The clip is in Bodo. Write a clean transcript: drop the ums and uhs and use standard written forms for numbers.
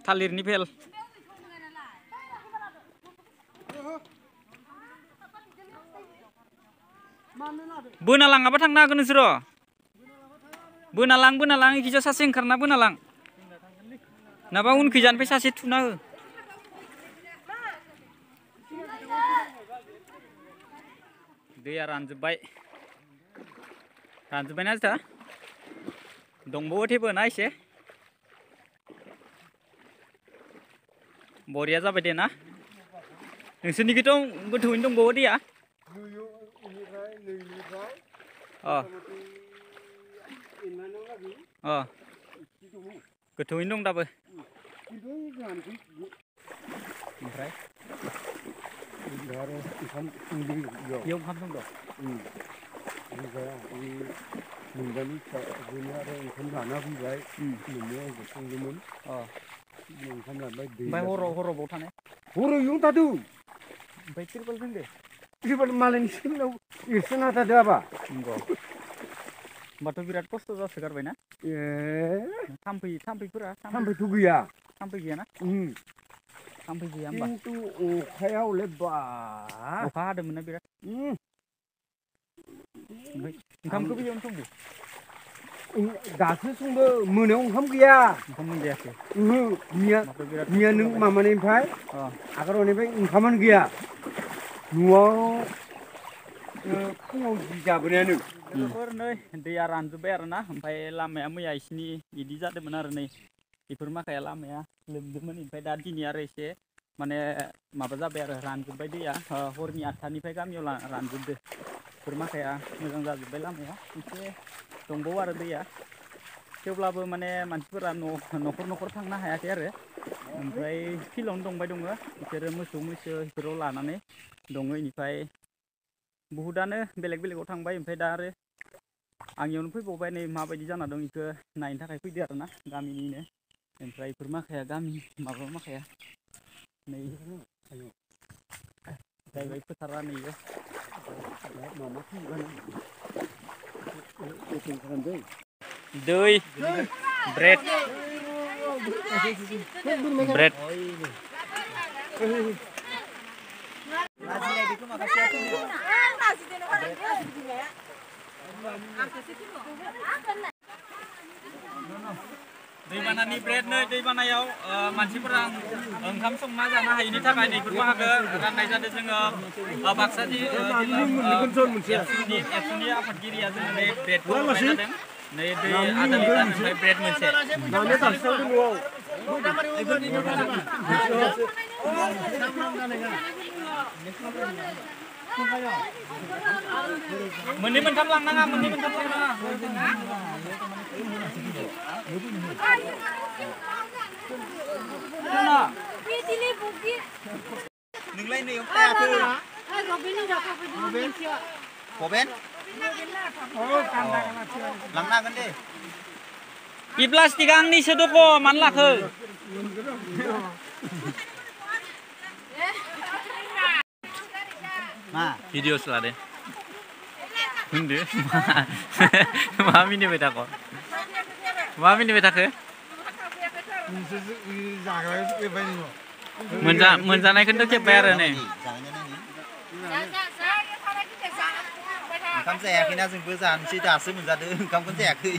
थालिरनि फेल बोना लाङाबा थांनो हागोन नोंसोर बोना लां इखिजा सासे ओंखारना बोना लां नाबा उनखैजानिफ्राय सासे थुना हो दैया रानजोब्बायना जिथा दंबावो थेबो ना एसे बरिया जाबाय दे ना नोंसोरनिखैथ' गोथौयैनो दंबावो दैया गोथौयैनो दं दाबो ओमफ्राय ओंखाम संदों मुंगानि फिसाजोनो आरो ओंखाम जाना फैबाय न'आव संदोंमोन ओंखाम जाबाय ओमफ्राय हराव बाव थानाय हराव इयावनो थादों ओमफ्राय तिरपाल दोनदो तिरपाल मालायनि सिगाङाव एरसोना थादों आबा नंगौ होमबाथ' बिराद खस्थ' जासोगारबायना थाम्फैफोरा थाम्फैथ' गैया थाम्फै गैयाना थाम्फै गैया होमबा खिन्थु अखाया हले बा अखा हादोंमोन ना बिराद ओंखामखौबो इयावनो संदो दासो संदो मोनायाव ओंखाम गैया ओंखाम मोनजायाखै मैया नों माबानिफ्राय आगोलावनिफ्राय ओंखामानो गैया न'आव फुङाव जि जाबोनायानो नै दैया रानजोब्बाय आरोना ओमफ्राय लामाया मैया इसिनि बिदि जादोंमोन आरो नै बेफोर माखाया लामाया लोमदोंमोन ओमफ्राय दा दिनै आरो एसे माने माबा जाबाय आरो रानजोब्बाय दैया हरनि 8टानिफ्राय गामियाव रानजोबदो बेफोर माखाया मोजां जाजोब्बाय लामाया एसे दंबावो आरो दैया थेवब्लाबो माने मानसिफोरा न'खर थांनो हायाखै आरो ओमफ्राय फिल्डआवनो दंबाय दङ बिसोरो मोसौ मैसो बेफोराव लानानै दङ इनिफ्राय बहुदानो बेलेगाव थांबाय ओमफ्राय दा आरो आंनियावनो फैबावबाय नै माबायदि जाना दं बेखौ नायनो थाखाय फैदो आरोना गामिनिनो ओमफ्राय बेफोर माखाया गामि माबा माखाया नै जाहैबाय फोथारा नैयो दै ब्रेड दैबानानि ब्रेड नै दैबानायाव मानसिफोरा ओंखाम संना जानो हायिनि थाखाय बेफोर बाहागो राननाय जादों जोङो बाक्सा एबसुनि आफादगिरिया जोङो नै ब्रेडखौ हरनाय जादों नै दै आधा लिटार ओमफ्राय ब्रेड मोनसे मोननै मोनथाम लांनाङा नोंलाय नैयाव थायाखै बबेन लांनो हागोन दे इ प्लास्टिकआ आंनिसो दख' मानो लाखो मा भिडिअ'सो लादे होनदो मा मिनिबाय थाख' मा मिनिबाय थाखो मोनजानायखौथ' खेबबाय आरो नै ओंखाम जायाखैना जोंबो जानोसै दासो मोनजादों ओंखामखौनो जायाखै